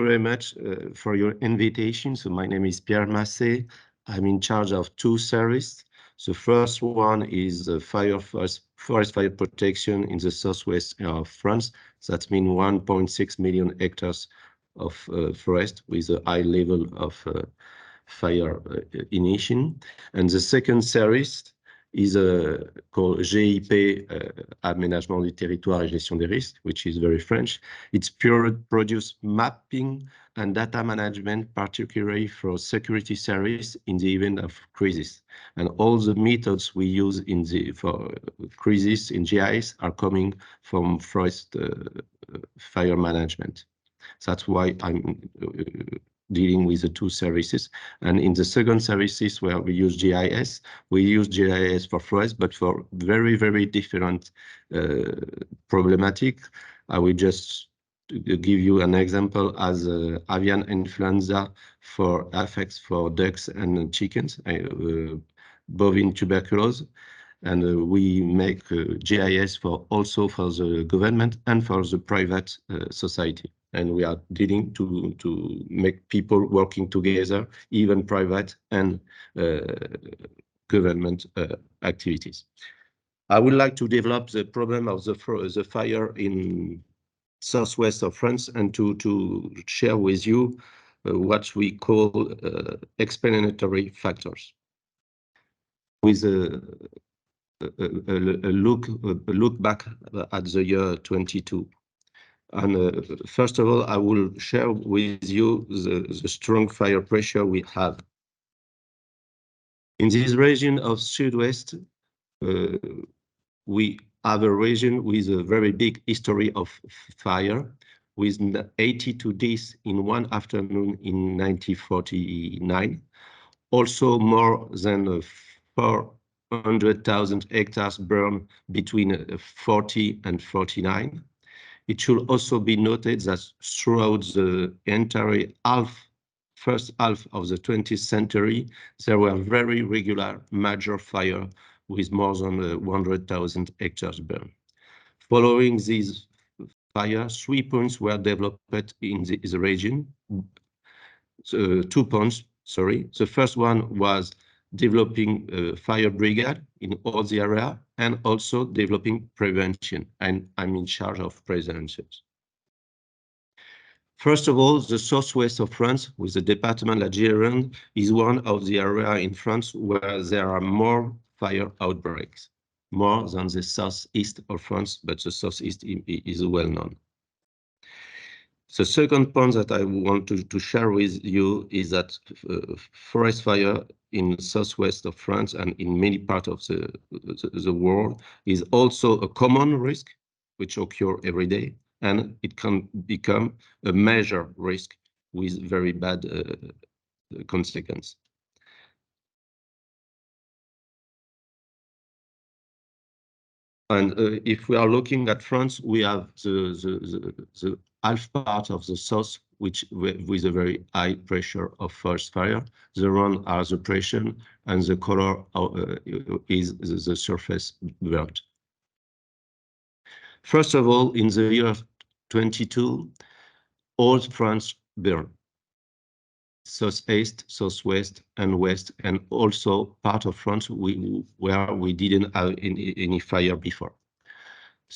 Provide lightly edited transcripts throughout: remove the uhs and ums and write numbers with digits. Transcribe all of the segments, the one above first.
very much for your invitation. So my name is Pierre Mace. I'm in charge of two services. The first one is forest fire protection in the southwest of France. That means 1.6 million hectares of forest with a high level of fire initiation. And the second service is called GIP, Aménagement du territoire et gestion des risques, which is very French. It's pure produce mapping and data management, particularly for security service in the event of crisis. And all the methods we use for crisis in GIS are coming from forest fire management. That's why I'm dealing with the two services. And in the second services where we use GIS for forest, but for very, very different problematic. I will just give you an example as avian influenza for effects for ducks and chickens, bovine tuberculosis. And we make GIS also for the government and for the private society. And we are dealing to make people working together, even private and government activities. I would like to develop the problem of the fire in southwest of France and to share with you what we call explanatory factors. With a look back at the year 22. And first of all, I will share with you the strong fire pressure we have. In this region of Southwest, we have a region with a very big history of fire, with 82 deaths in one afternoon in 1949. Also more than 400,000 hectares burned between 40 and 49. It should also be noted that throughout the entire first half of the 20th century, there were very regular major fires with more than 100,000 hectares burned. Following these fires, 3 points were developed in the region. 2 points, sorry. The first one was developing a fire brigade in all the area and also developing prevention, and I'm in charge of prevention. First of all, the southwest of France with the department of Gironde is one of the areas in France where there are more fire outbreaks, more than the southeast of France, but the southeast is well known. The second point that I want to share with you is that forest fire in southwest of France and in many parts of the world is also a common risk which occur every day, and it can become a major risk with very bad consequences. And if we are looking at France, we have the half part of the south, which with a very high pressure of forest fire. The round are the pressure, and the color is the surface burnt. First of all, in the year 22, all France burned. Southeast, southwest, and west, and also part of France where we didn't have any fire before.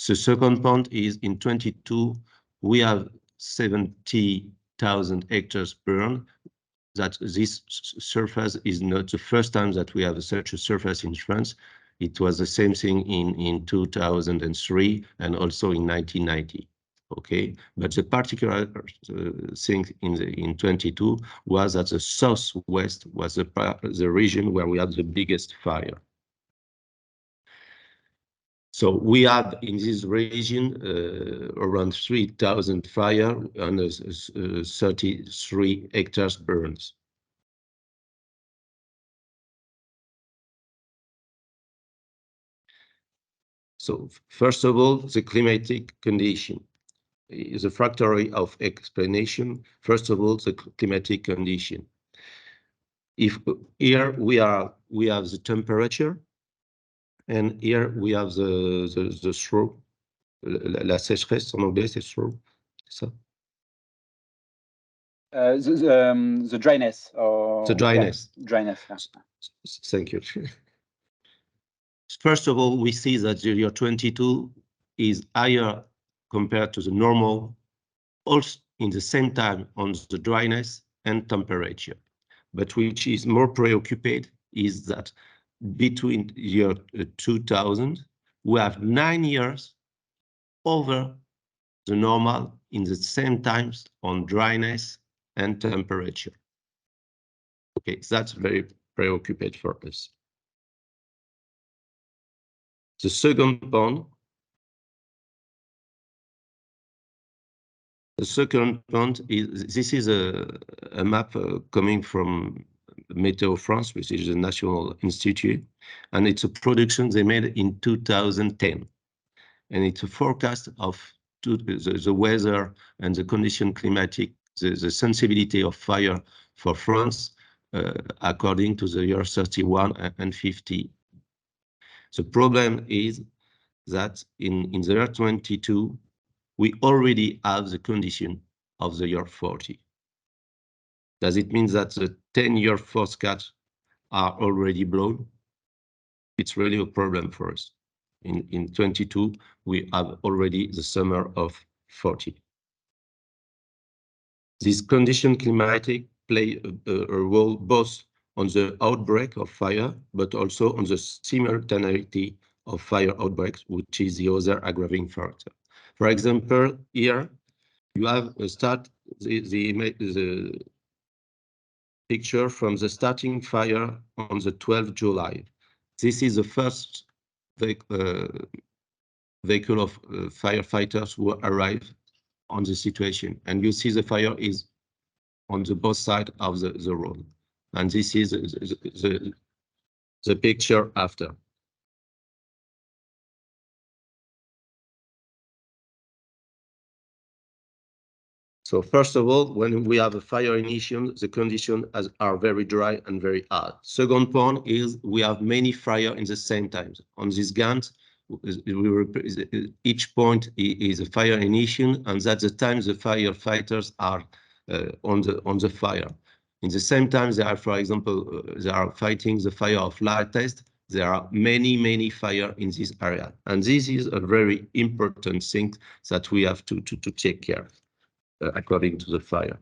The second point is in 22, we have 70,000 hectares burned. That this surface is not the first time that we have such a surface in France. It was the same thing in 2003 and also in 1990. Okay, but the particular thing in 22 was that the southwest was the region where we had the biggest fire. So we had in this region around 3,000 fire and 33 hectares burns. So first of all, the climatic condition is a factory of explanation. First of all, the climatic condition. If here we have the temperature, and here we have the throw, la sécheresse en anglais c'est throw, ça. The dryness. Or, the dryness. Yeah, dryness. Yeah. Thank you. First of all, we see that the year 22 is higher compared to the normal, also in the same time on the dryness and temperature. But which is more preoccupied is that between year 2000, we have 9 years over the normal in the same times on dryness and temperature. Okay, that's very preoccupied for us. The second point, is this is a map coming from Météo France, which is the National Institute, and it's a production they made in 2010. And it's a forecast of the weather and the condition climatic, the sensibility of fire for France, according to the year 31 and 50. The problem is that in the year 22, we already have the condition of the year 40. Does it mean that the 10-year forecasts are already blown? It's really a problem for us. In 22, we have already the summer of 40. This condition climatic play a role both on the outbreak of fire, but also on the simultaneity of fire outbreaks, which is the other aggravating factor. For example, here you have the picture from the starting fire on the 12th July. This is the first vehicle of firefighters who arrive on the situation, and you see the fire is on the both side of the road, and this is the picture after. So first of all, when we have a fire ignition, the conditions are very dry and very hard. Second point is we have many fire in the same time. On this Gantt, each point is a fire ignition, and that's the time the firefighters are on the fire. In the same time, they are, for example, they are fighting the fire of light test. There are many fire in this area, and this is a very important thing that we have to take care of. According to the fire.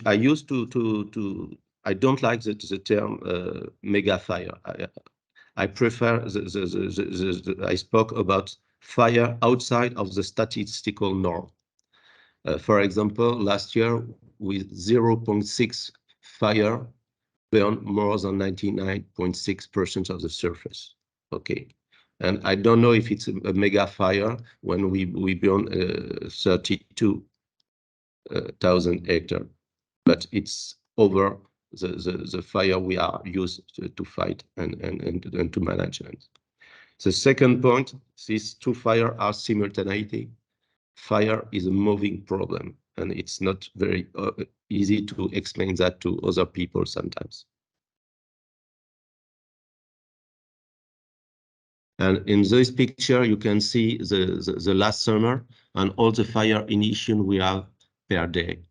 I used I don't like the term mega fire. I prefer I spoke about fire outside of the statistical norm. For example, last year with 0.6 fire burned more than 99.6% of the surface. Okay. And I don't know if it's a mega fire when we burn 32,000 hectares, but it's over the fire we are used to fight and to manage. The second point, these two fires are simultaneity. Fire is a moving problem, and it's not very easy to explain that to other people sometimes. And in this picture, you can see the last summer and all the fire ignition we have per day.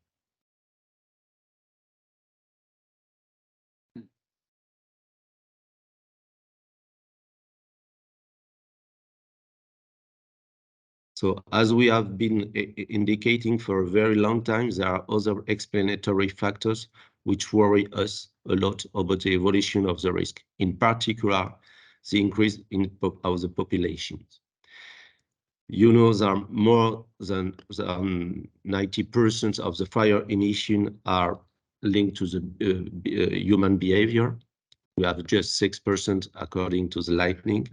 So as we have been indicating for a very long time, there are other explanatory factors which worry us a lot about the evolution of the risk, in particular, the increase of the population. You know, there are more than 90% of the fire ignition are linked to the human behavior. We have just 6% according to the lightning.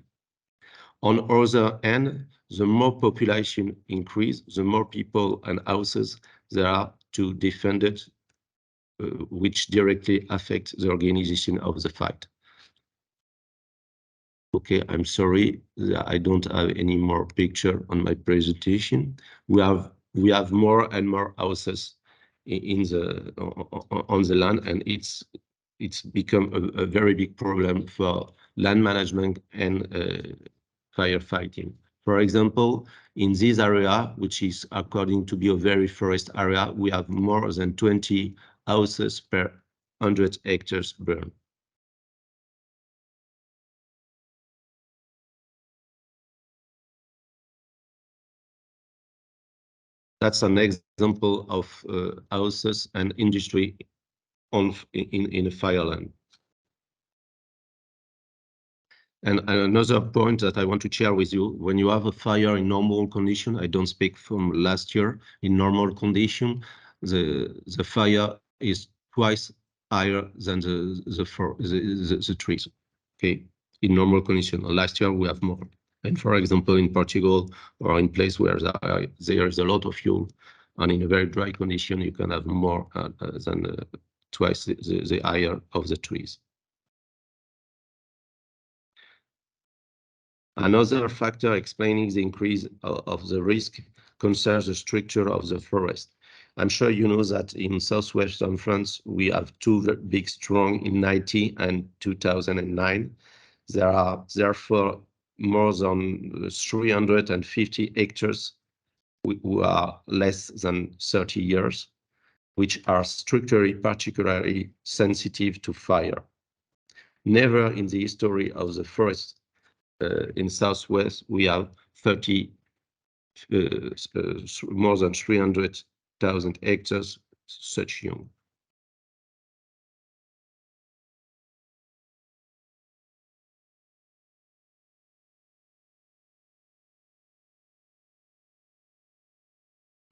On other hand, the more population increase, the more people and houses there are to defend it, which directly affect the organization of the fight. Okay, I'm sorry, I don't have any more picture on my presentation. We have more and more houses in on the land, and it's become a very big problem for land management and firefighting. For example, in this area, which is according to be a very forest area, we have more than 20 houses per 100 hectares burned. That's an example of houses and industry in a fireland. And another point that I want to share with you, when you have a fire in normal condition, I don't speak from last year, in normal condition, the fire is twice higher than the trees, okay, in normal condition. Last year we have more. And for example, in Portugal or in place where there is a lot of fuel, and in a very dry condition, you can have more than twice the higher of the trees. Another factor explaining the increase of the risk concerns the structure of the forest. I'm sure you know that in southwestern France, we have two big storms in 1990 and 2009. There are therefore more than 350 hectares who are less than 30 years, which are structurally particularly sensitive to fire. Never in the history of the forest in Southwest, we have more than 300,000 hectares such young.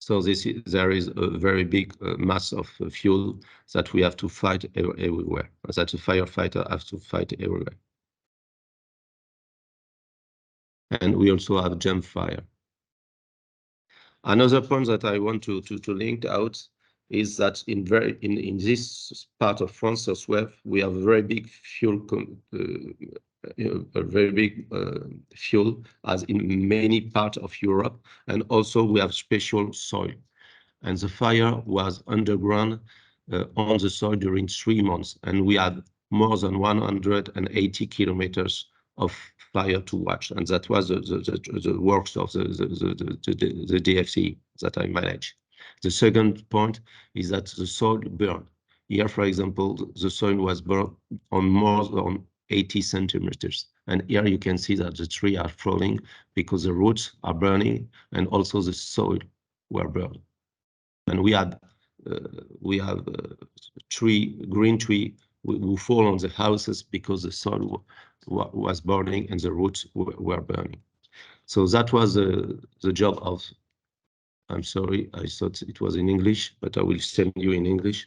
So there is a very big mass of fuel that we have to fight everywhere, that a firefighter has to fight everywhere. And we also have jump fire. Another point that I want to link out is that in this part of France as well, we have a very big fuel fuel as in many parts of Europe, and also we have special soil. And the fire was underground on the soil during 3 months, and we had more than 180 kilometers of fire to watch, and that was the works of the DFCI that I manage. The second point is that the soil burned. Here, for example, the soil was burned on more than 80 centimeters. And here you can see that the trees are falling because the roots are burning and also the soil were burned. And we have green tree who fall on the houses because the soil was burning and the roots were burning. So that was the job of, I'm sorry, I thought it was in English, but I will send you in English.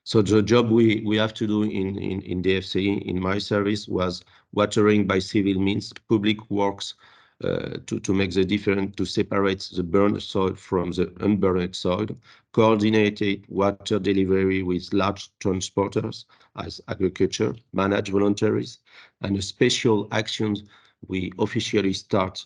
So the job we have to do in DFCI, in my service, was watering by civil means, public works, to make the difference, to separate the burned soil from the unburned soil, coordinated water delivery with large transporters as agriculture, manage voluntaries, and a special actions we officially start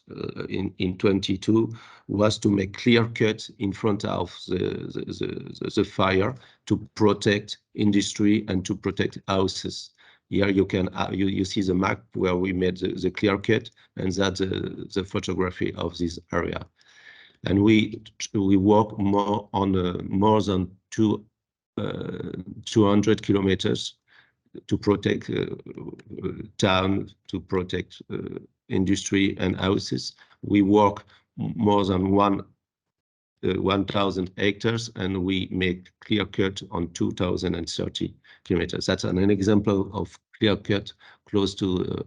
in 22 was to make clear cut in front of the fire to protect industry and to protect houses. Here you can you see the map where we made the clear cut, and that's the photography of this area. And we work more on more than 200 kilometers to protect town, to protect industry and houses. We work more than 1,000 hectares, and we make clear cut on 2,030 kilometers. That's an example of clear cut close to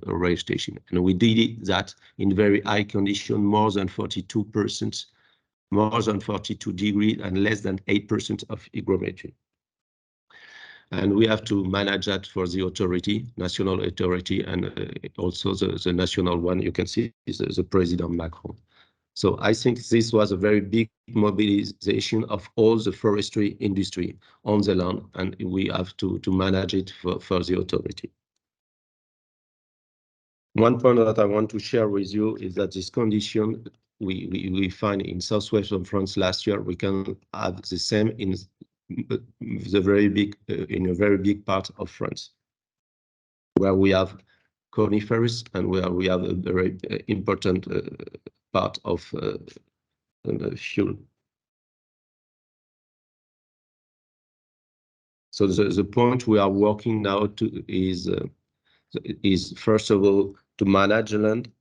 a rail station. And we did that in very high condition, more than 42%, more than 42 degrees, and less than 8% of hygrometry. And we have to manage that for the authority, national authority, and also the national one. You can see is the President Macron. So I think this was a very big mobilization of all the forestry industry on the land, and we have to manage it for the authority. One point that I want to share with you is that this condition we find in southwestern France last year, we can have the same in a very big part of France, where we have coniferous, and we have a very important part of fuel. So the point we are working now to is first of all to manage land.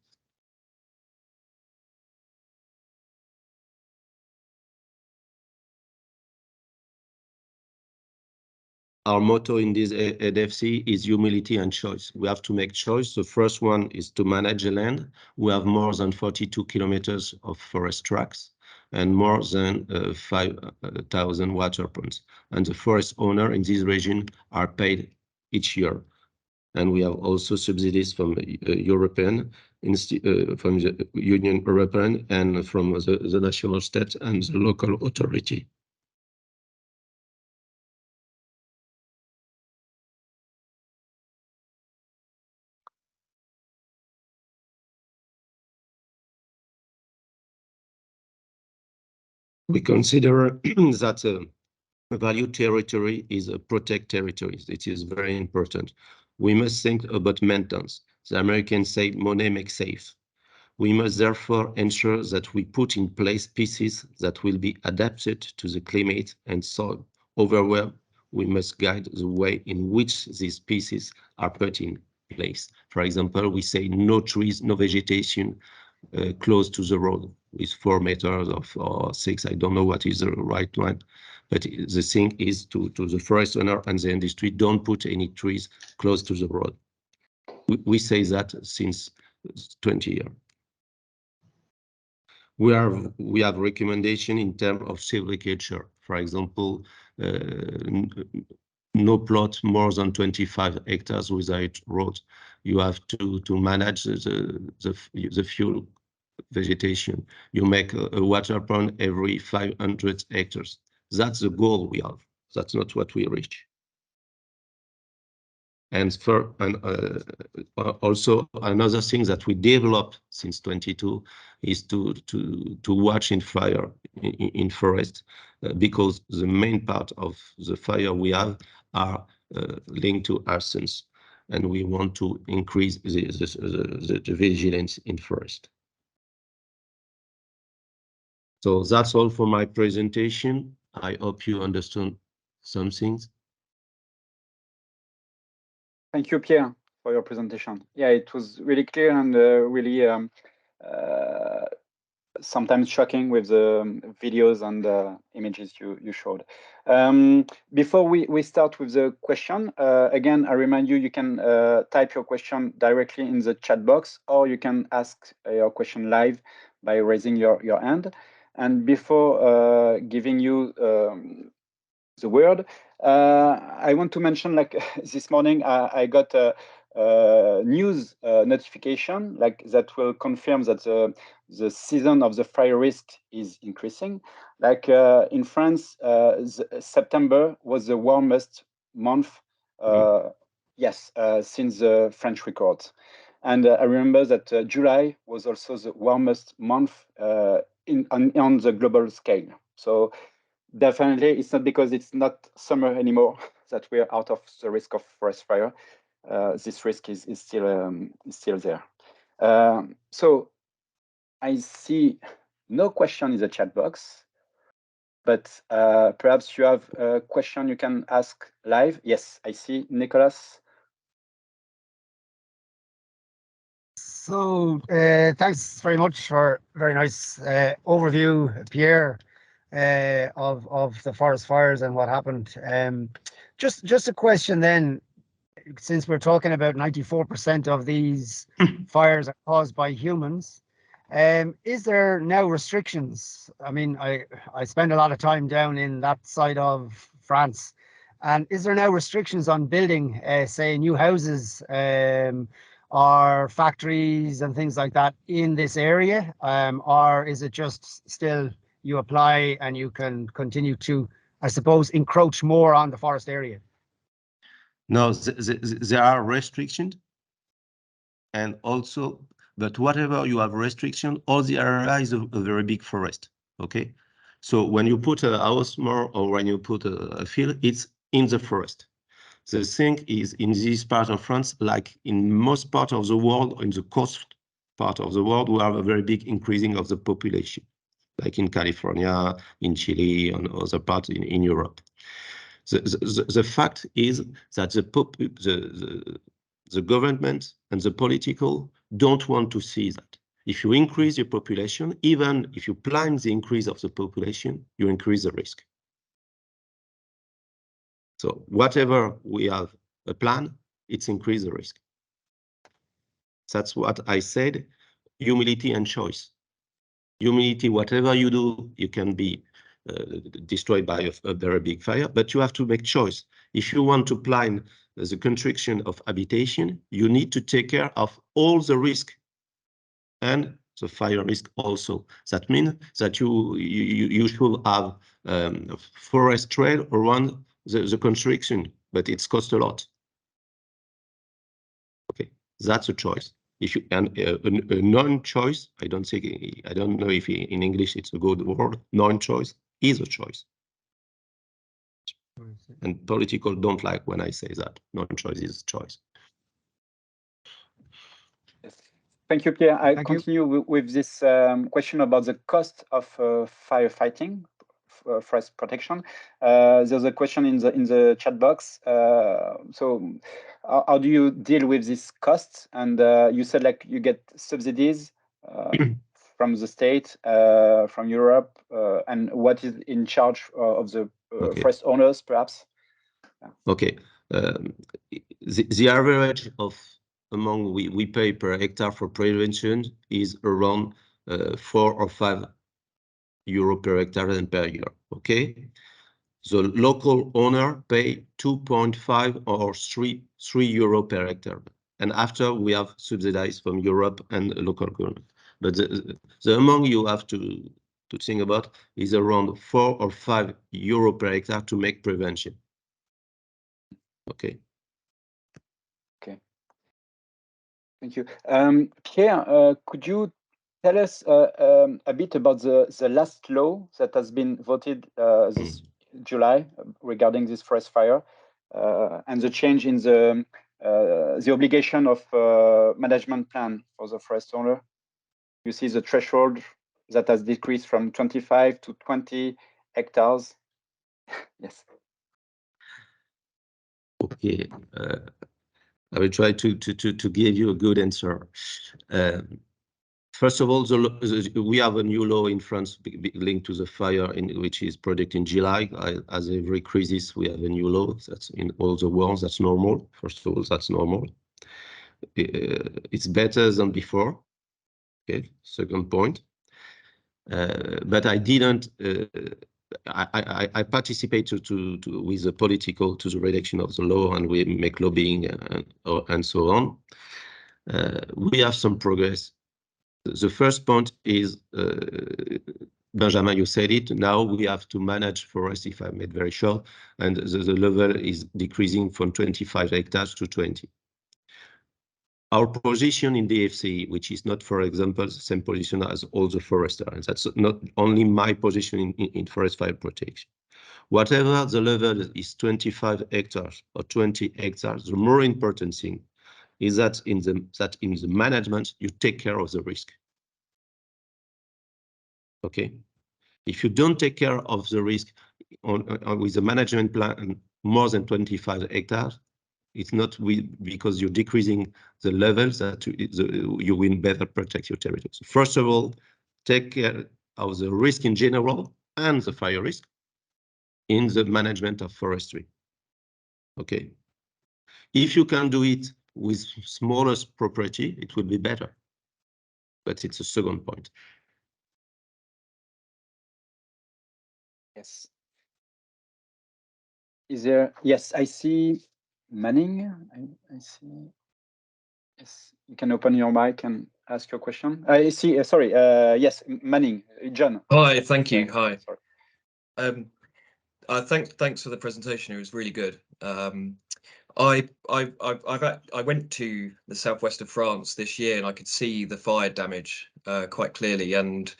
Our motto in this DFC is humility and choice. We have to make choice. The first one is to manage the land. We have more than 42 kilometers of forest tracts and more than 5,000 water points. And the forest owner in this region are paid each year. And we have also subsidies from the European, from the Union European, and from the national state and the local authority. We consider that value territory is a protect territory. It is very important. We must think about maintenance. The Americans say money makes safe. We must therefore ensure that we put in place pieces that will be adapted to the climate and soil. Overall, we must guide the way in which these pieces are put in place. For example, we say no trees, no vegetation close to the road with 4 meters or 6. I don't know what is the right one, but the thing is to the forest owner and the industry, don't put any trees close to the road. We say that since 20 years. We have recommendation in terms of silviculture. For example, no plot more than 25 hectares without road. You have to manage the fuel vegetation. You make a water pond every 500 hectares. That's the goal we have. That's not what we reach. And also another thing that we developed since 22 is to watch in fire in forest, because the main part of the fire we have are linked to arsons, and we want to increase the vigilance in forest. So that's all for my presentation. I hope you understand some things. Thank you, Pierre, for your presentation. Yeah, it was really clear and really sometimes shocking with the videos and images you showed. Before we start with the question, again, I remind you, you can type your question directly in the chat box, or you can ask your question live by raising your hand. And before giving you the word, I want to mention, like this morning, I got a news notification like that will confirm that the season of the fire risk is increasing. Like in France, September was the warmest month, yes, since the French records. And I remember that July was also the warmest month on the global scale. So definitely, it's not because it's not summer anymore that we're out of the risk of forest fire. This risk is still there. So I see no question in the chat box, but perhaps you have a question you can ask live. Yes, I see Nicolas. So thanks very much for a very nice overview, Pierre, of the forest fires and what happened. Just a question then, since we're talking about 94% of these fires are caused by humans, is there now restrictions? I mean, I spend a lot of time down in that side of France, and is there now restrictions on building, say, new houses or factories and things like that in this area, or is it just still you apply and you can continue to, I suppose, encroach more on the forest area? No, there are restrictions, and also, but whatever you have restriction, all the area is a very big forest. Okay, so when you put a house more or when you put a field, it's in the forest. The thing is, in this part of France, like in most part of the world, in the coast part of the world, we have a very big increasing of the population, like in California, in Chile, and other parts in Europe. The fact is that the government and the political don't want to see that. If you increase your population, even if you plan the increase of the population, you increase the risk. So whatever we have a plan, it's increase the risk. That's what I said, humility and choice. Humility, whatever you do, you can be destroyed by a very big fire, but you have to make choice. If you want to plan the construction of habitation, you need to take care of all the risk and the fire risk also. That means that you should have a forest trail around the construction, but it's cost a lot. Okay, that's a choice. If you and a non-choice, I don't know if in English it's a good word. Non-choice is a choice, and political don't like when I say that. Non-choice is a choice. Thank you, Pierre. I continue with this question about the cost of firefighting, forest protection. There's a question in the chat box. So, how do you deal with this cost? And you said like you get subsidies from the state, from Europe, and what is in charge of the forest owners, perhaps? Yeah. Okay. The average of among we pay per hectare for prevention is around 4 or 5 euro per hectare and per year. Okay, the local owner pay 2.5 or 3 euro per hectare, and after we have subsidized from Europe and local government. But the amount you have to think about is around 4 or 5 euro per hectare to make prevention. Okay. Thank you. Pierre, could you tell us a bit about the last law that has been voted this July regarding this forest fire and the change in the obligation of management plan for the forest owner? You see the threshold that has decreased from 25 to 20 hectares. Yes. Okay. I will try to give you a good answer. First of all, we have a new law in France linked to the fire, which is produced in July. As every crisis, we have a new law. That's in all the world. That's normal. First of all, that's normal. It's better than before. Okay. Second point. But I didn't. I participate with the political to the redaction of the law, and we make lobbying and so on. We have some progress. The first point is, Benjamin, you said it, now we have to manage forest, if I made very short, and the level is decreasing from 25 hectares to 20. Our position in the DFCI, which is not, for example, the same position as all the foresters, and that's not only my position in forest fire protection. Whatever the level is 25 hectares or 20 hectares, the more important thing is that in the management, you take care of the risk. Okay? If you don't take care of the risk with the management plan more than 25 hectares, it's not because you're decreasing the levels that you will better protect your territory. So first of all, take care of the risk in general and the fire risk in the management of forestry. Okay. If you can do it with smallest property, it will be better. But it's a second point. Yes. Is there? Yes, I see Manning. I see. Yes, you can open your mic and ask your question. I see. Sorry. Yes, Manning. John. Hi. Thank you. Sorry. Hi. Thanks for the presentation. It was really good. I went to the southwest of France this year, and I could see the fire damage quite clearly, and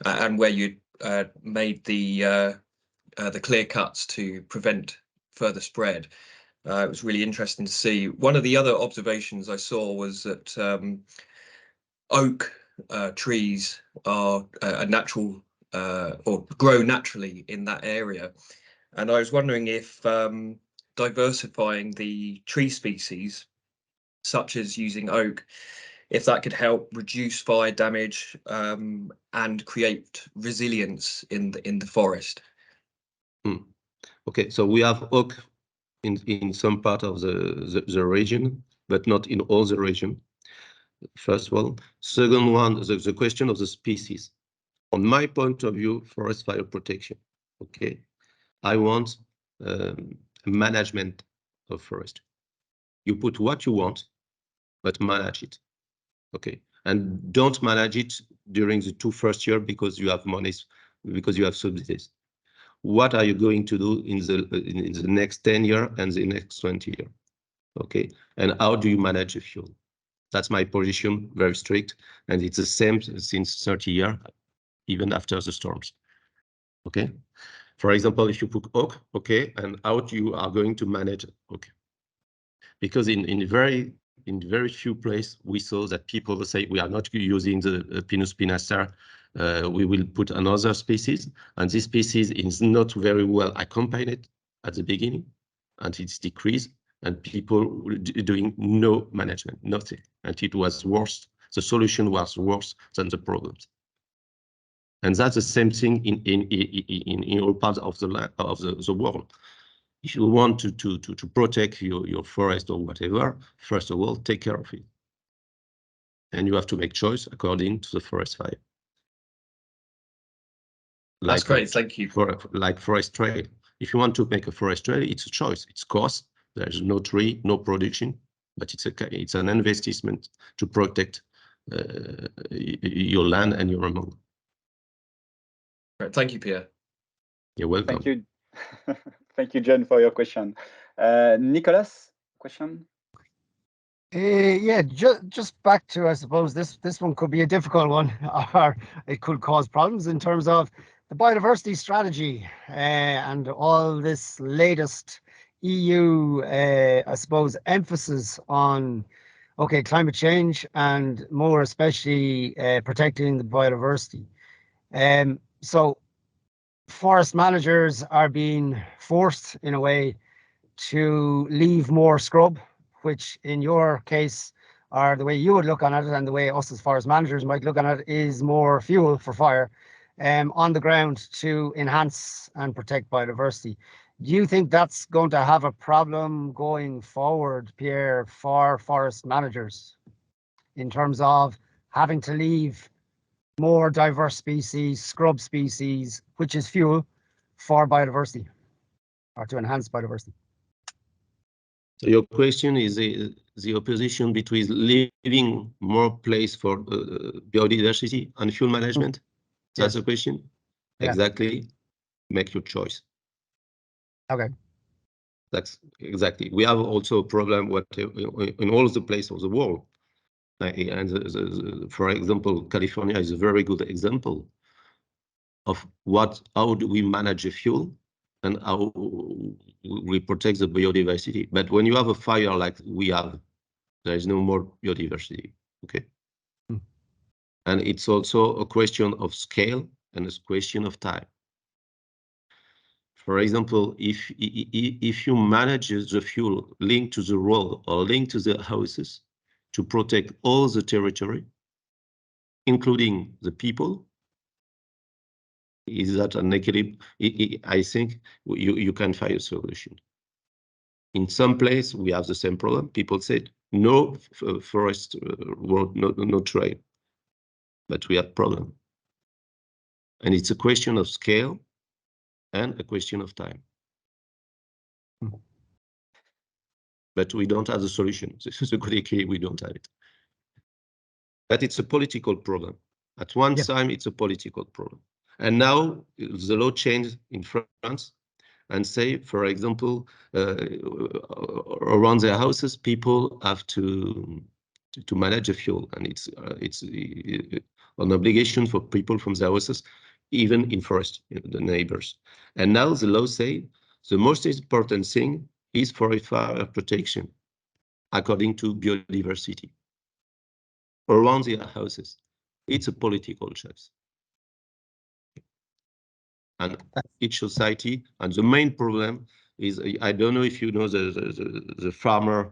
where you made the clear cuts to prevent further spread. It was really interesting to see. One of the other observations I saw was that oak trees are a natural or grow naturally in that area. And I was wondering if diversifying the tree species, such as using oak, if that could help reduce fire damage and create resilience in the forest. Okay, so we have oak in some part of the region, but not in all the region. First one. Second one, the question of the species. On my point of view, forest fire protection. Okay, I want management of forest. You put what you want, but manage it. Okay, and don't manage it during the 2 first years because you have monies, because you have subsidies. What are you going to do in the next 10 years and the next 20 years? Okay, and how do you manage the fuel? That's my position, very strict, and it's the same since 30 years, even after the storms. Okay, for example, if you put oak, okay, and how you are going to manage it? Okay, because in very few places we saw that people say we are not using the Pinus pinaster, we will put another species, and this species is not very well accompanied at the beginning, and it's decreased, and people doing no management, nothing, and it was worse. The solution was worse than the problems. And that's the same thing in all parts of the world. If you want to protect your forest or whatever, first of all, take care of it. And you have to make choice according to the forest fire. That's great, thank you. Like forest trail. If you want to make a forest trail, it's a choice, it's cost. There's no tree, no production, but it's an investment to protect your land and your environment. Right, thank you, Pierre. You're welcome. Thank you. Thank you, John, for your question. Nicolas, question? Yeah, just back to, I suppose, this one could be a difficult one, or it could cause problems in terms of the biodiversity strategy and all this latest EU, I suppose, emphasis on, okay, climate change and more especially protecting the biodiversity. So forest managers are being forced in a way to leave more scrub, which in your case, or the way you would look on it and the way us as forest managers might look on it, is more fuel for fire on the ground to enhance and protect biodiversity. Do you think that's going to have a problem going forward, Pierre, for forest managers in terms of having to leave more diverse species, scrub species, which is fuel for biodiversity or to enhance biodiversity? So your question is the opposition between leaving more place for biodiversity and fuel management? That's the question? Yeah. Exactly. Make your choice. Okay. That's exactly. We have also a problem in all the places of the world. And for example, California is a very good example of how do we manage the fuel and how we protect the biodiversity. But when you have a fire like we have, there is no more biodiversity. Okay. And it's also a question of scale and a question of time. For example, if you manage the fuel linked to the road or linked to the houses to protect all the territory, including the people, is that an equilibrium? I think you can find a solution. In some place we have the same problem. People said no forest road, no trail, but we have problem. And it's a question of scale and a question of time. But we don't have the solution. This is a good key, we don't have it. But it's a political problem. At one time, it's a political problem. And now the law changed in France and say, for example, around their houses, people have to manage the fuel, and it's an obligation for people from their houses, even in forest, the neighbors. And now the law say the most important thing is forest fire protection according to biodiversity around their houses. It's a political choice. And each society, and the main problem is, I don't know if you know the farmer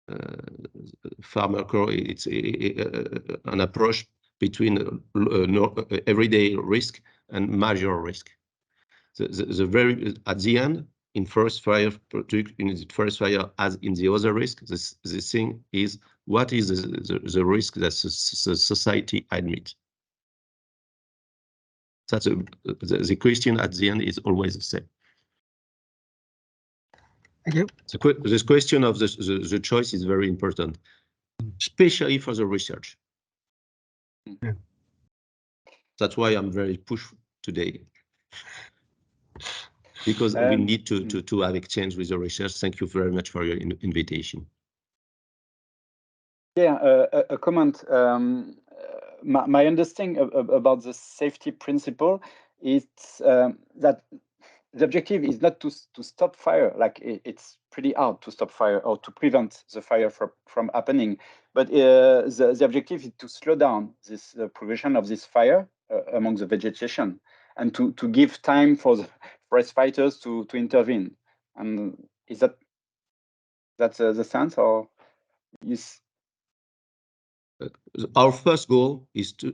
it's an approach between everyday risk and major risk. The very at the end, in forest fire as in the other risk, the thing is, what is the risk that the society admits? That's the question at the end is always the same. Thank you. This question of the choice is very important, especially for the research. Yeah. That's why I'm very push today, because we need to have exchange with the research. Thank you very much for your invitation. Yeah, a comment. My understanding about the safety principle is that the objective is not to stop fire. Like it's pretty hard to stop fire or to prevent the fire from happening. But the objective is to slow down this progression of this fire among the vegetation, and to give time for the forest fighters to intervene. And is that's the sense, or is? Our first goal is to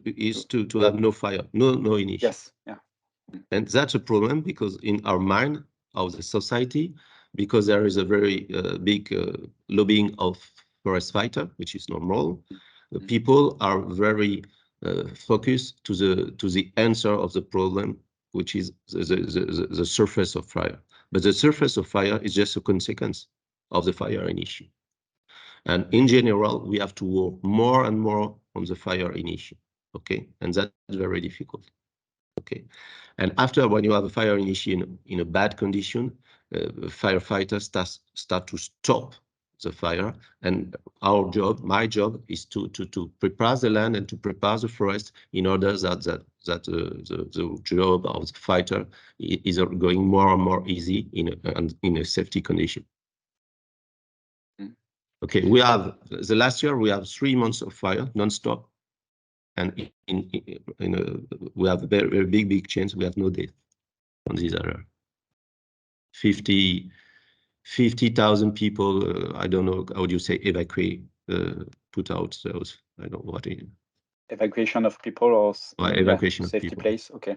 have no fire, no initiation. Yes, yeah. And that's a problem, because in our mind of the society, because there is a very big lobbying of forest fighter, which is normal. The people are very focused to the answer of the problem, which is the surface of fire. But the surface of fire is just a consequence of the fire initiation. And in general, we have to work more and more on the fire initiation. Okay, and that's very difficult. Okay, and after, when you have a fire initiation in a bad condition, firefighters start to stop the fire. And our job, my job, is to prepare the land and to prepare the forest in order that the job of the fighter is going more and more easy in a safety condition. Okay, we have the last year we have 3 months of fire non-stop, and we have a very big change. We have no death on this area. 50,000 people. I don't know how do you say evacuate, put out those. I don't know what it is. Evacuation of people, or evacuation of safety people. place. Okay.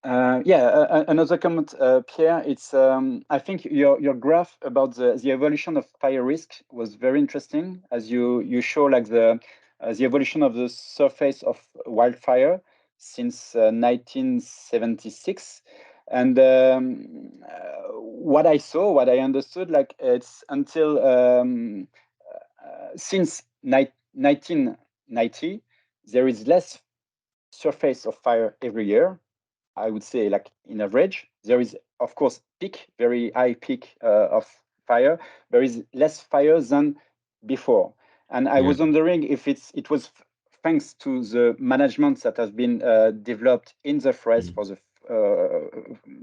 Yeah, another comment, Pierre. It's I think your graph about the evolution of fire risk was very interesting, as you show like the evolution of the surface of wildfire since 1976, and what I understood, like it's until since 1990 there is less surface of fire every year. I would say, like in average, there is of course very high peak of fire. There is less fire than before, and I was wondering if it was thanks to the management that has been developed in the forest for the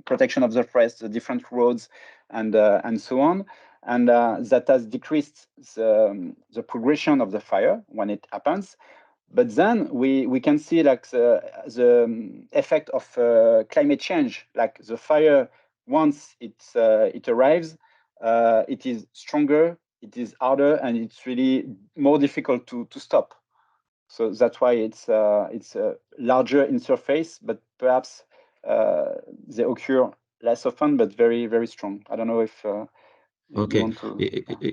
protection of the forest, the different roads, and so on, and that has decreased the progression of the fire when it happens. But then we can see like the effect of climate change. Like the fire, once it arrives, it is stronger, it is harder, and it's really more difficult to stop. So that's why it's larger in surface, but perhaps they occur less often, but very, very strong. I don't know if okay. you want to...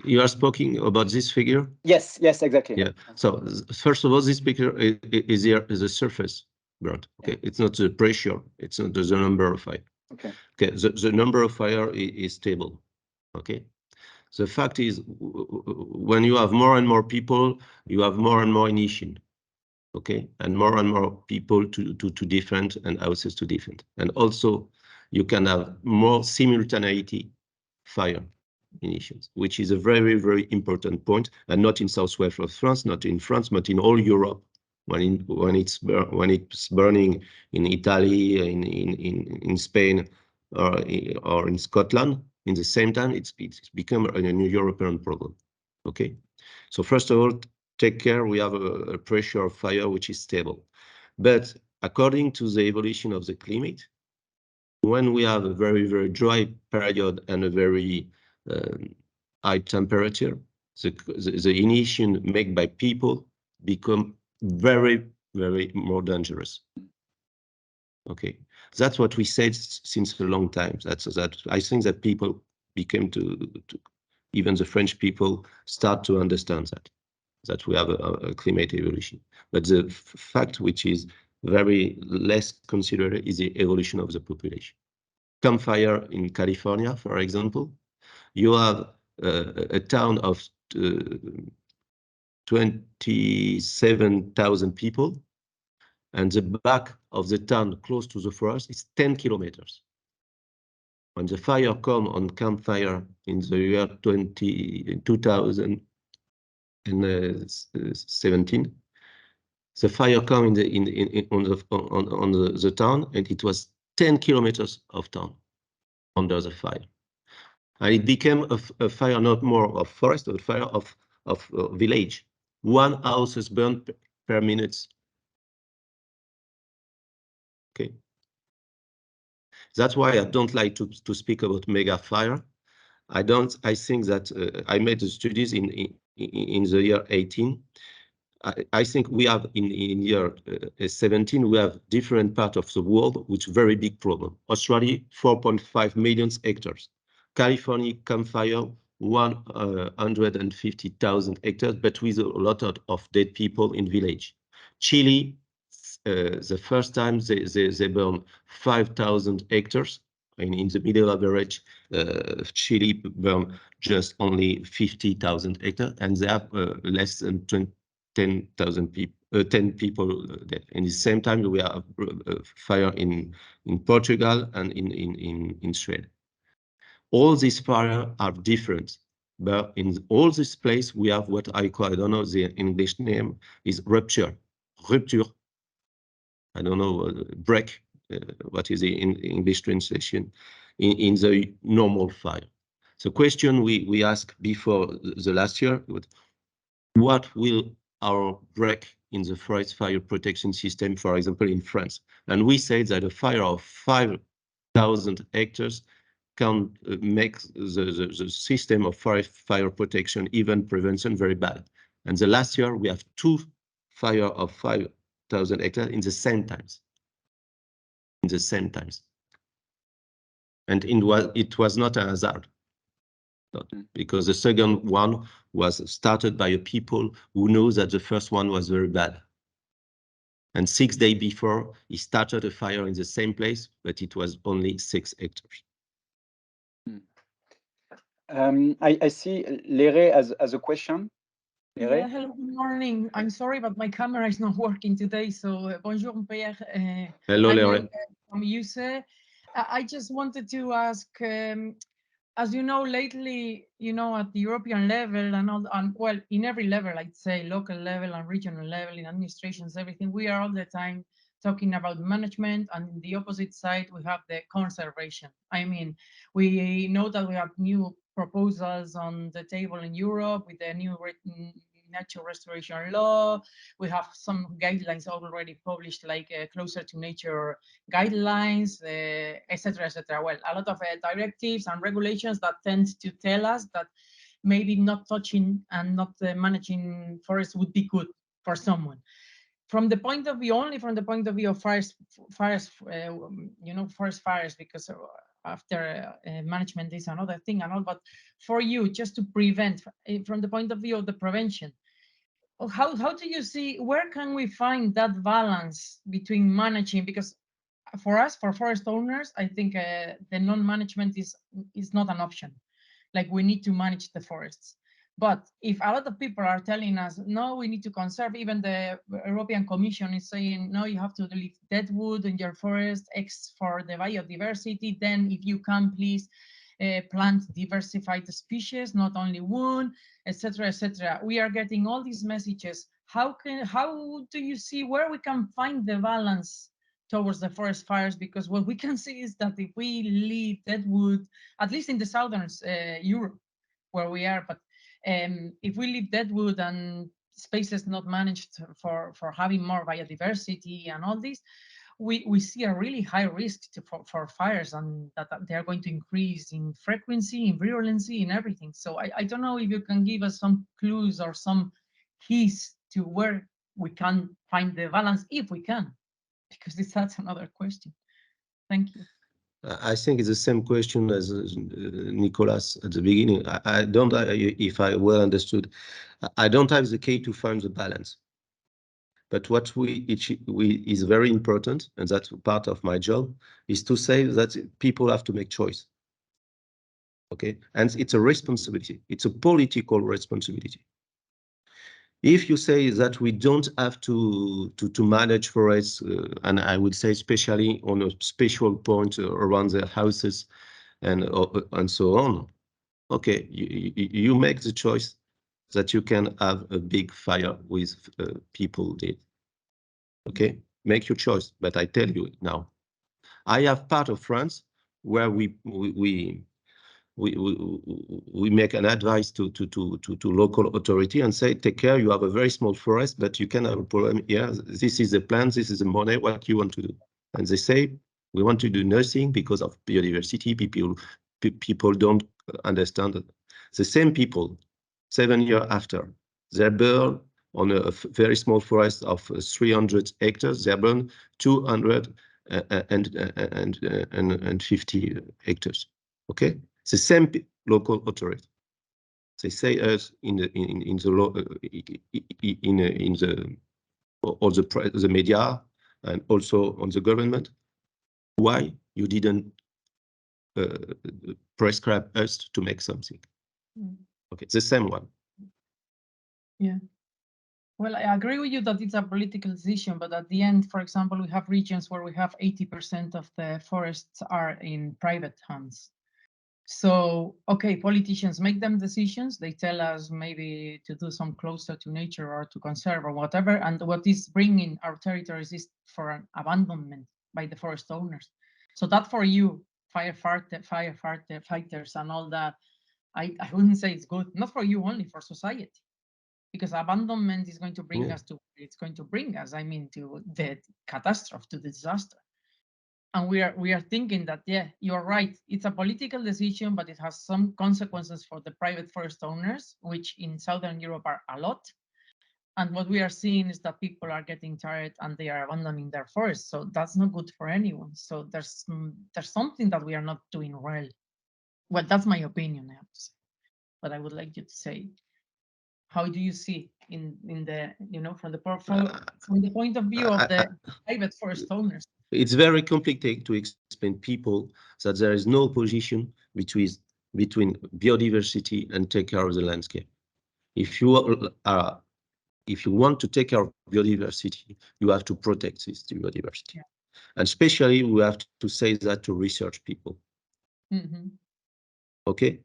You are speaking about this figure? Yes, exactly. Yeah. So first of all, this picture is here is a surface burnt. Okay, it's not the pressure. It's not the number of fire. Okay. Okay. The number of fire is stable. Okay. The fact is, when you have more and more people, you have more and more initiation. Okay, and more people to defend and houses to defend, and also you can have more simultaneity fire initiations, which is a very, very important point, and not in southwest of France, not in France, but in all Europe. When it's burning in Italy, in Spain, or in Scotland, In the same time, it's become a new European problem. Okay, so first of all, take care. We have a pressure of fire which is stable, but according to the evolution of the climate, when we have a very dry period and a very high temperature, the initiation made by people become very more dangerous. Okay, that's what we said since a long time. That I think that people became to even the French people start to understand that we have a climate evolution. But the fact which is very less considered is the evolution of the population. Campfire in California, for example, you have a town of 27,000 people, and the back of the town close to the forest is 10 kilometers. When the fire come on campfire in the year 2017, the fire come on the town, and it was 10 kilometers of town under the fire. And it became a fire not more of forest, but a fire of village. One house is burned per minute. Okay. That's why I don't like to speak about mega fire. I think that I made the studies in the year 18. I think we have in year 17, we have different parts of the world with very big problem. Australia, 4.5 million hectares. California, campfire, 150,000 hectares, but with a lot of dead people in village. Chile, the first time they burn 5,000 hectares. In the middle average, Chile burn just only 50,000 hectares, and they have less than 10,000 people, 10 people dead. And at the same time, we have fire in Portugal and in Sweden. All these fires are different, but in all this place, we have what I call, I don't know, the English name is rupture. I don't know, break, what is the English translation, in the normal fire. So question we asked before the last year, what will our break in the forest fire protection system, for example, in France? And we say that a fire of 5,000 hectares can make the system of forest fire protection, even prevention, very bad. And the last year, we have 2 fire of 5,000 hectares in the same times. And it was not a hazard, because the second one was started by a people who knew that the first one was very bad. And 6 days before, he started a fire in the same place, but it was only 6 hectares. I see Lere as a question. Lere? Yeah, hello, good morning. I'm sorry, but my camera is not working today. So bonjour, Pierre. Hello, Lere. From UCE. I just wanted to ask, as you know, lately, at the European level and well, in every level, I'd say local level and regional level, in administrations, everything, we are all the time talking about management, and in the opposite side, we have the conservation. I mean, we know that we have new proposals on the table in Europe with the new nature restoration law. We have some guidelines already published, like closer to nature guidelines, etc., etc. Well, a lot of directives and regulations that tend to tell us that maybe not touching and not managing forests would be good for someone. From the point of view, only from the point of view of forest fires, because after management is another thing and all, but for you, just to prevent, from the point of view of the prevention, how do you see, where can we find that balance between managing? Because for us, for forest owners, I think the non-management is not an option. Like, we need to manage the forests. But if a lot of people are telling us, no, we need to conserve, even the European Commission is saying, no, you have to leave dead wood in your forest, X for the biodiversity, then if you can, please plant diversified species, not only one, etc., etc. We are getting all these messages. How do you see where we can find the balance towards the forest fires, because what we can see is that if we leave dead wood, at least in the southern Europe where we are, but if we leave dead wood and spaces not managed for having more biodiversity and all this, we see a really high risk for fires, and that they are going to increase in frequency, in virulency, in everything. So I don't know if you can give us some clues or some keys to where we can find the balance, if we can, because that's another question. Thank you. I think it's the same question as Nicolas at the beginning. I don't, if I well understood, I don't have the key to find the balance. But what is very important, and that's part of my job, is to say that people have to make choice. Okay, and it's a responsibility. It's a political responsibility. If you say that we don't have to manage forests, and I would say especially on a special point around the houses and so on, okay, you make the choice that you can have a big fire with people dead. Okay, make your choice. But I tell you now, I have part of France where we make an advice to local authority and say, take care, you have a very small forest, but you can have a problem here. This is the plan, this is the money, what you want to do. And they say, we want to do nothing because of biodiversity. People don't understand it. The same people, 7 years after, they burn on a very small forest of 300 hectares, they burn 250 hectares. Okay, the same local authority. They say us in the all the media and also on the government. Why you didn't prescribe us to make something? Okay, the same one. Yeah. Well, I agree with you that it's a political decision, but at the end, for example, we have regions where we have 80% of the forests are in private hands. So, okay, politicians make them decisions. They tell us maybe to do some closer to nature or to conserve or whatever. And what is bringing our territories is for an abandonment by the forest owners. So that for you, firefighters and all that, I wouldn't say it's good, not for you only, for society. Because abandonment is going to bring us to, it's going to bring us, I mean, to the catastrophe, to the disaster. And we are thinking that, yeah, you're right. It's a political decision, but it has some consequences for the private forest owners, which in Southern Europe are a lot. And what we are seeing is that people are getting tired and they are abandoning their forests. So that's not good for anyone. So there's something that we are not doing well. Well, that's my opinion, I have to say. But I would like you to say, how do you see in the, you know, from the point of view of the private forest owners? It's very complicated to explain people that there is no opposition between biodiversity and take care of the landscape. If you want to take care of biodiversity, you have to protect this biodiversity. Yeah. And especially we have to say that to research people. Okay,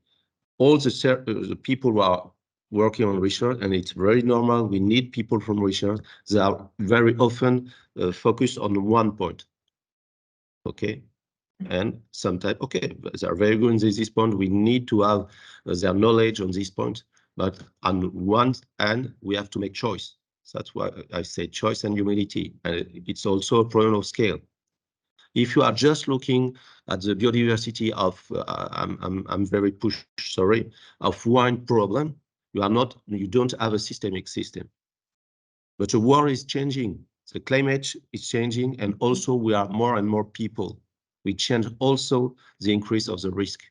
all the people who are working on research, and it's very normal, we need people from research. They are very often focused on one point. Okay, and sometimes, okay, they are very good in this point. We need to have their knowledge on this point, but on one hand, we have to make choice. That's why I say choice and humility, and it's also a problem of scale. If you are just looking at the biodiversity of, I'm very sorry, of one problem, you don't have a systemic system. But the world is changing, the climate is changing, and also we are more and more people. We change also the increase of the risk.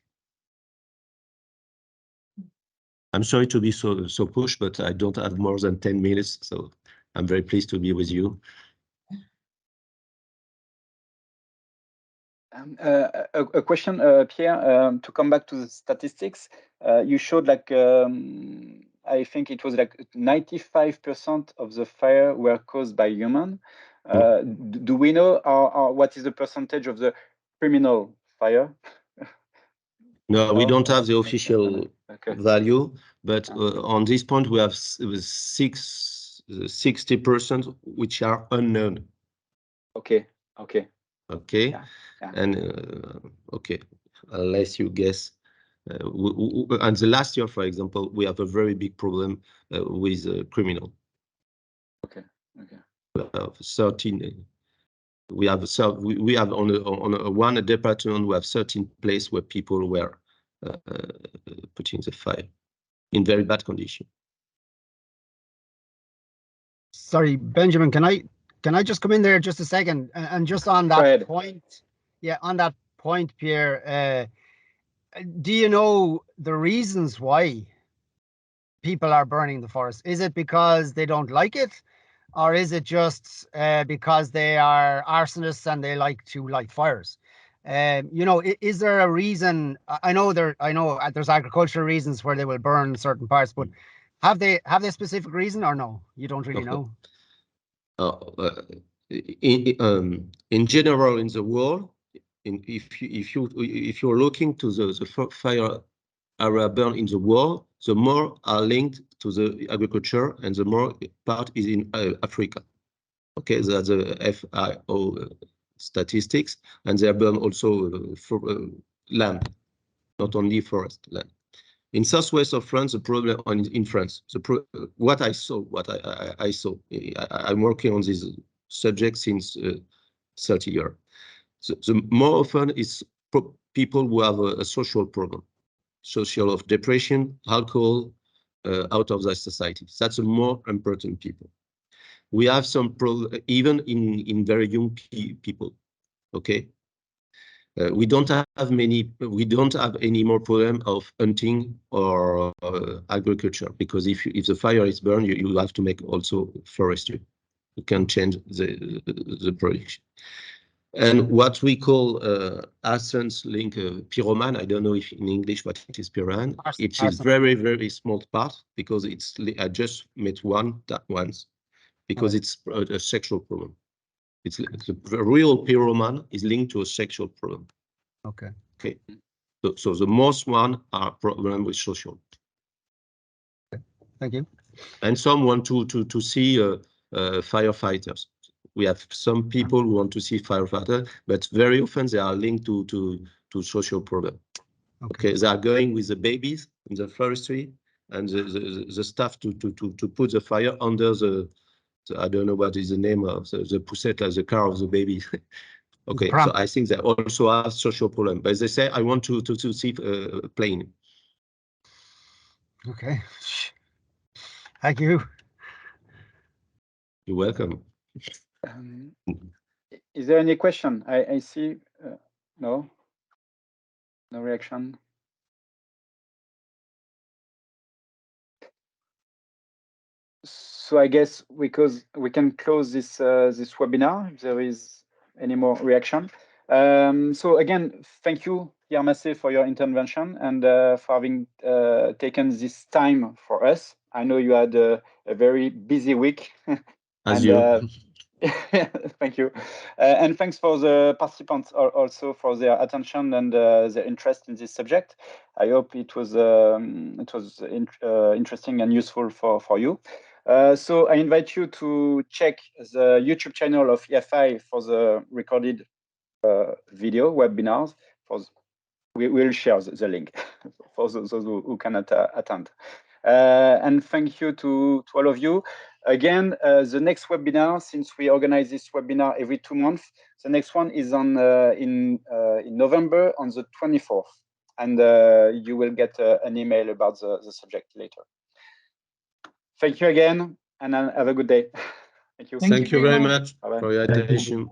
I'm sorry to be so pushed, but I don't have more than 10 minutes, so I'm very pleased to be with you. A question, Pierre, to come back to the statistics. You showed like, I think it was like 95% of the fire were caused by human. Do we know what is the percentage of the criminal fire? No, we don't have the official value, but on this point we have 60% which are unknown. Okay. Okay. Okay. Yeah. And okay, unless you guess. And the last year, for example, we have a very big problem with criminal. Okay. 13. We have on one department we have 13 places where people were put in the fire in very bad condition. Sorry, Benjamin, can I just come in there just a second and just on that point? Yeah, on that point, Pierre, do you know the reasons why people are burning the forest? Is it because they don't like it, or is it just because they are arsonists and they like to light fires? You know, is there a reason? I know there's agricultural reasons where they will burn certain parts, but have they a specific reason, or no? You don't really know. In general, in the world, if you're looking to the fire area burn in the world, the more are linked to the agriculture, and the more part is in Africa. Okay, that's the FIO statistics, and they burn also for land, not only forest land. In southwest of France, the problem in France, what I saw, I'm working on this subject since 30 years. The more often is people who have a social problem, social of depression, alcohol, out of the society. That's the more important people. We have some problem even in very young people. Okay. We don't have any more problem of hunting or agriculture, because if the fire is burned, you have to make also forestry. You can change the production. And what we call arsons link pyromane, I don't know if in English what it is pyromane. It is very, very small part, because I just met one once, because it's a sexual problem. It's the real pyromane is linked to a sexual problem. Okay. Okay. So the most one are problem with social. Okay. Thank you. And some want to see firefighters. We have some people who want to see firefighters, but very often they are linked to social problem. Okay. They are going with the babies in the forestry and the staff to put the fire under the I don't know what is the name of the poussette, like the car of the baby. Okay, so I think they also have social problem, but they say I want to see a plane. Okay. Thank you. You're welcome. Is there any question? I see no reaction. So I guess because we can close this this webinar if there is any more reaction. So again, thank you, Pierre Mace, for your intervention and for having taken this time for us. I know you had a very busy week. As you. Thank you, and thanks for the participants also for their attention and their interest in this subject. I hope it was interesting and useful for you. So I invite you to check the YouTube channel of EFI for the recorded video webinars. We will share the link for those who cannot attend. And thank you to all of you. Again, the next webinar, since we organize this webinar every 2 months, the next one is on in November on the 24th. And you will get an email about the subject later. Thank you again, and have a good day. Thank you. Thank you very much for your attention.